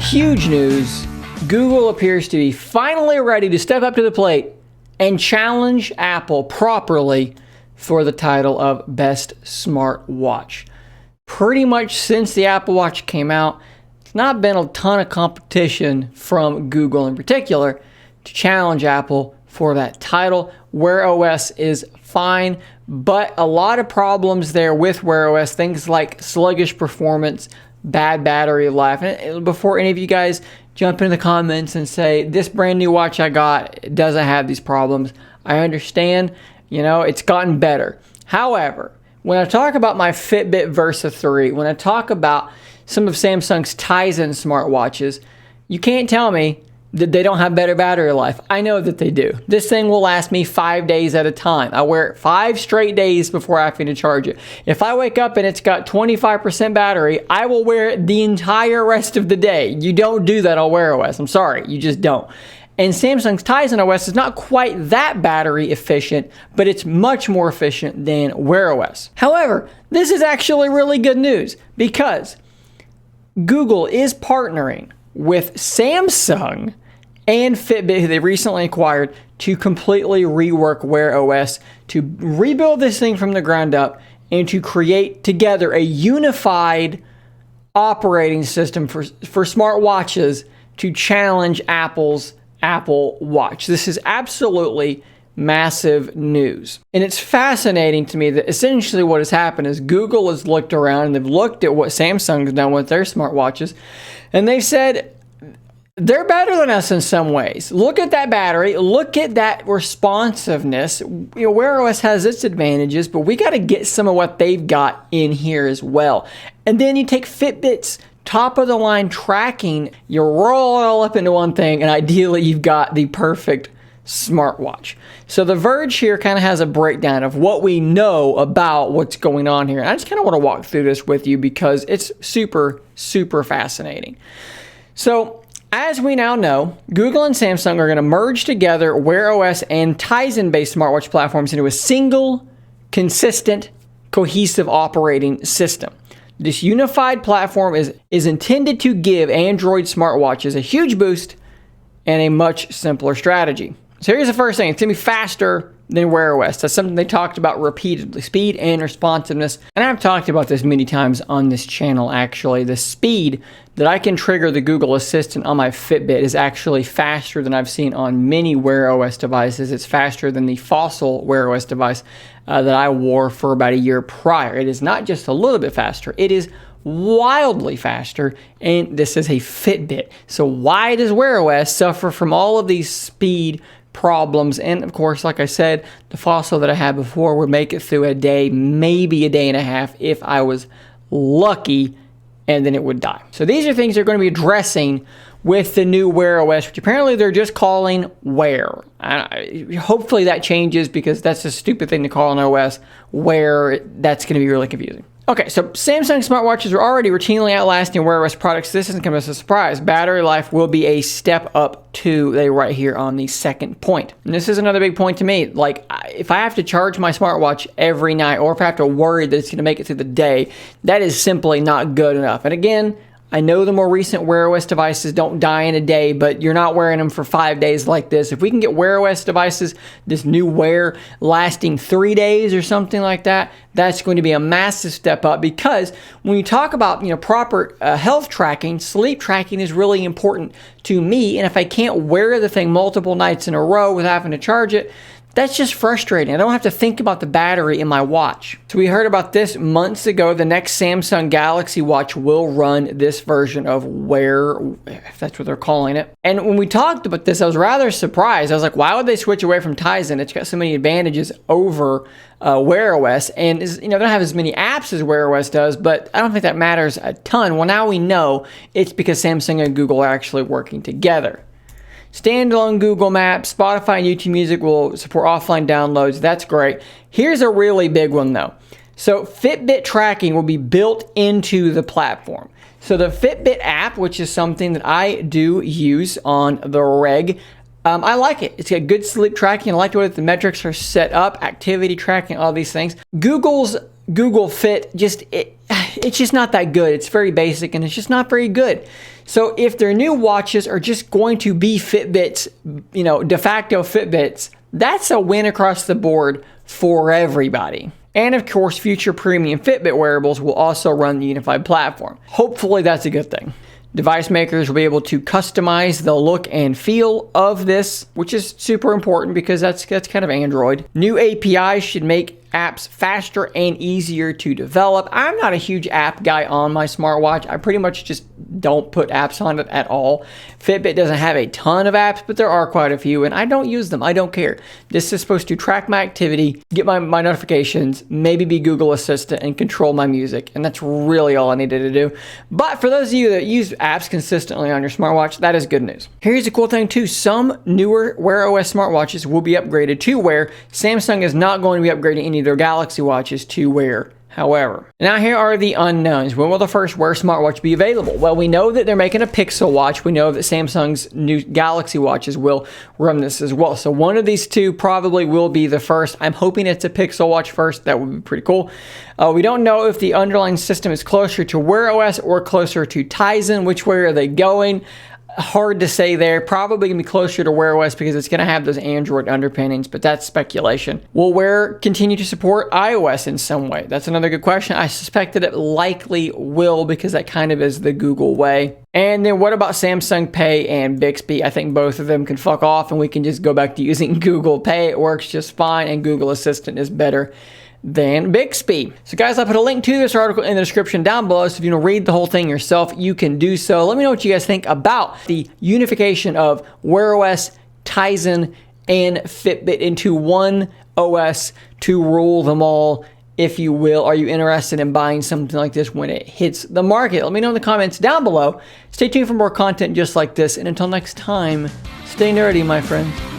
Huge news. Google appears to be finally ready to step up to the plate and challenge Apple properly for the title of Best Smartwatch. Pretty much since the Apple Watch came out, it's not been a ton of competition from Google in particular to challenge Apple for that title. Wear OS is fine, but a lot of problems there with Wear OS, things like sluggish performance, bad battery life. And before any of you guys jump in the comments and say, this brand new watch I got doesn't have these problems, I understand, it's gotten better. However, when I talk about my Fitbit Versa 3, when I talk about some of Samsung's Tizen smartwatches, you can't tell me that they don't have better battery life. I know that they do. This thing will last me 5 days at a time. I wear it 5 straight days before having to charge it. If I wake up and it's got 25% battery, I will wear it the entire rest of the day. You don't do that on Wear OS. I'm sorry, you just don't. And Samsung's Tizen OS is not quite that battery efficient, but it's much more efficient than Wear OS. However, this is actually really good news because Google is partnering with Samsung and Fitbit, who they recently acquired, to completely rework Wear OS, to rebuild this thing from the ground up, and to create together a unified operating system for smartwatches to challenge Apple's Apple Watch. This is absolutely massive news. And it's fascinating to me that essentially what has happened is Google has looked around and they've looked at what Samsung's done with their smartwatches, and they've said, they're better than us in some ways. Look at that battery. Look at that responsiveness. Wear OS has its advantages, but we got to get some of what they've got in here as well. And then you take Fitbit's top of the line tracking, you roll it all up into one thing, and ideally you've got the perfect smartwatch. So The Verge here kind of has a breakdown of what we know about what's going on here. And I just kind of want to walk through this with you because it's super, super fascinating. So as we now know, Google and Samsung are going to merge together Wear OS and Tizen-based smartwatch platforms into a single, consistent, cohesive operating system. This unified platform is intended to give Android smartwatches a huge boost and a much simpler strategy. So here's the first thing. It's going to be faster than Wear OS. That's something they talked about repeatedly, speed and responsiveness. And I've talked about this many times on this channel, actually. The speed that I can trigger the Google Assistant on my Fitbit is actually faster than I've seen on many Wear OS devices. It's faster than the Fossil Wear OS device that I wore for about a year prior. It is not just a little bit faster. It is wildly faster, and this is a Fitbit. So why does Wear OS suffer from all of these speed problems? And of course, like I said, the Fossil that I had before would make it through a day, maybe a day and a half if I was lucky, and then it would die. So these are things they're going to be addressing with the new Wear OS, which apparently they're just calling Wear. Hopefully that changes because that's a stupid thing to call an OS. Wear, that's going to be really confusing. Okay, so Samsung smartwatches are already routinely outlasting Wear OS products. This isn't coming as a surprise. Battery life will be a step up too, they write here on the second point. And this is another big point to me. Like, if I have to charge my smartwatch every night, or if I have to worry that it's going to make it through the day, that is simply not good enough. And again, I know the more recent Wear OS devices don't die in a day, but you're not wearing them for 5 days like this. If we can get Wear OS devices, this new Wear, lasting 3 days or something like that, that's going to be a massive step up, because when you talk about proper health tracking, sleep tracking is really important to me. And if I can't wear the thing multiple nights in a row without having to charge it, that's just frustrating. I don't have to think about the battery in my watch. So we heard about this months ago. The next Samsung Galaxy Watch will run this version of Wear, if that's what they're calling it. And when we talked about this, I was rather surprised. I was like, why would they switch away from Tizen? It's got so many advantages over Wear OS, and they don't have as many apps as Wear OS does, but I don't think that matters a ton. Well, now we know it's because Samsung and Google are actually working together. Standalone Google Maps, Spotify, and YouTube Music will support offline downloads. That's great. Here's a really big one though. So Fitbit tracking will be built into the platform. So the Fitbit app, which is something that I do use on the reg, I like it. It's got good sleep tracking. I like the way that the metrics are set up, activity tracking, all these things. Google's Google Fit, it's just not that good. It's very basic and it's just not very good. So if their new watches are just going to be Fitbits, you know, de facto Fitbits, that's a win across the board for everybody. And of course, future premium Fitbit wearables will also run the unified platform. Hopefully that's a good thing. Device makers will be able to customize the look and feel of this, which is super important because that's kind of Android. New APIs should make apps faster and easier to develop. I'm not a huge app guy on my smartwatch. I pretty much just don't put apps on it at all. Fitbit doesn't have a ton of apps, but there are quite a few, and I don't use them. I don't care. This is supposed to track my activity, get my notifications, maybe be Google Assistant, and control my music, and that's really all I needed to do. But for those of you that use apps consistently on your smartwatch, that is good news. Here's a cool thing too. Some newer Wear OS smartwatches will be upgraded to Wear. Samsung is not going to be upgrading any of their Galaxy watches to Wear. However, now here are the unknowns. When will the first Wear smartwatch be available? Well, we know that they're making a Pixel watch. We know that Samsung's new Galaxy watches will run this as well. So one of these two probably will be the first. I'm hoping it's a Pixel watch first. That would be pretty cool. We don't know if the underlying system is closer to Wear OS or closer to Tizen. Which way are they going? Hard to say there. Probably going to be closer to Wear OS because it's going to have those Android underpinnings, but that's speculation. Will Wear continue to support iOS in some way? That's another good question. I suspect that it likely will because that kind of is the Google way. And then what about Samsung Pay and Bixby? I think both of them can fuck off and we can just go back to using Google Pay. It works just fine and Google Assistant is better than Bixby. So guys, I put a link to this article in the description down below, so if you want to read the whole thing yourself, you can do so. Let me know what you guys think about the unification of Wear OS, Tizen, and Fitbit into one OS to rule them all, if you will. Are you interested in buying something like this when it hits the market? Let me know in the comments down below. Stay tuned for more content just like this, and until next time, stay nerdy, my friends.